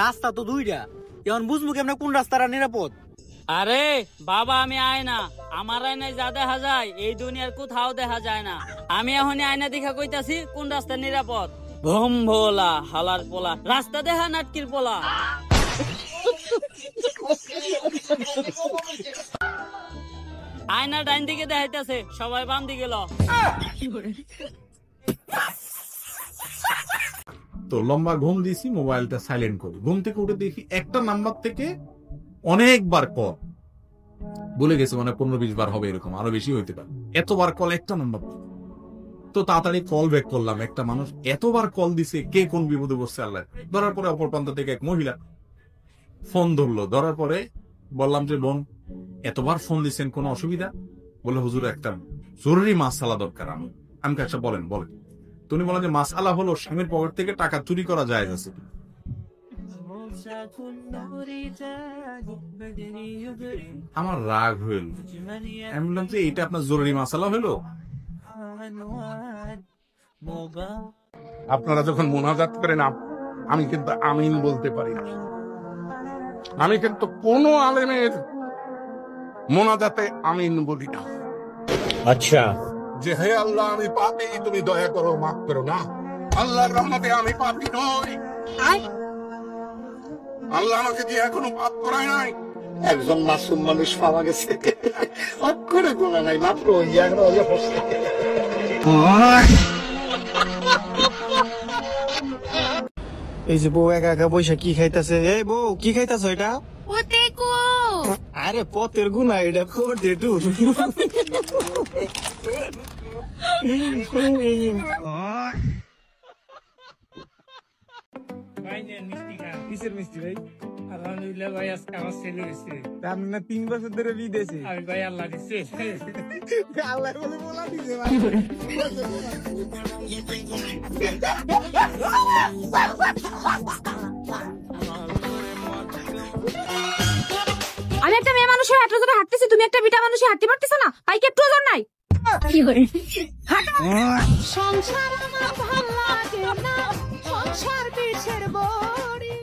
রাস্তা তো দুইটা, এখন বুঝবো কেমন কোন রাস্তাটা নিরাপদ। আরে বাবা, আমি আয়না, আমার আয়নায় যা দেখা যায় এই দুনিয়ার কোথাও দেখা যায় না। আমি এখন আয়না দেখা কইতাছি কোন রাস্তা নিরাপদ। ভোম ভোলা হালার পোলা, রাস্তা দেখা নাটকির পোলা। আয়না ডাইন দিকে দেখাইতেছে, সবাই বাম দিকে ল। তো লম্বা ঘুম দিয়েছি, মোবাইলটা সাইলেন্ট করি। ঘুম থেকে উঠে দেখি একটা নাম্বার থেকে অনেকবার কল, বলে গেছে মানে 15-20 বার হবে, এরকম আরো বেশি হইতে পারে। এতবার কল একটা নাম্বার। তো তাড়াতাড়ি কল ব্যাক করলাম। একটা মানুষ এতবার কল দিছে, কে কোন বিপদে বসছে আল্লাহ। ধরার পরে অপর প্রান্ত থেকে এক মহিলা ফোন ধরলো। ধরার পরে বললাম যে বোন, এতবার ফোন দিচ্ছেন, কোনো অসুবিধা? বলে হুজুর একটা জরুরি মাসালা দরকার। আমি আচ্ছা বলেন বলেন। তুমি বলেন যে মাসালা হলো স্বামীর পকেট থেকে টাকা চুরি করা যায় আছে। আমার রাগ হইল। আমি বললাম যে এটা আপনার জরুরি মাসালা হলো? আপনারা যখন মোনাজাত করেন আমি কিন্তু আমিন বলতে পারি না। আমি কিন্তু কোন আলেমের মোনাজাতে আমিন বলি না। আচ্ছা, যে হে আল্লাহ আমি পাপী, তুমি দয়া করো, মাফ করো না। আল্লাহর রহমতে আমি পাপী নই। আল্লাহ আমাকে যে এখনো পাপ করায় নাই। একজন মাসুম মানুষ পাওয়া গেছে, অক্ষরে গোনা নাই, মাত্র এই যে বউ একা একা বৈশা কি খাইতেছে? এই বউ, কি খাইতেছ এটা? আরে পথের গুনা, এটা করতে একটু। কিসের মিষ্টি ভাই? আলহামদুলিল্লাহ ভাই, আজকে আমার ছেলে হয়েছে। আপনি না 3 বছর ধরে বিদেশে? আমি ভাই আল্লাহ দিচ্ছে। আল্লাহ বলে বলা দিছে। আমি একটা মেয়ে মানুষের এত জোরে হাঁটতেছি, তুমি একটা বিটা মানুষে হাঁটতে পারতেছো না? পাইকে একটু ওজন নাই। সংসার আমার ভাল লাগে না, সংসার পিছের বড়ি।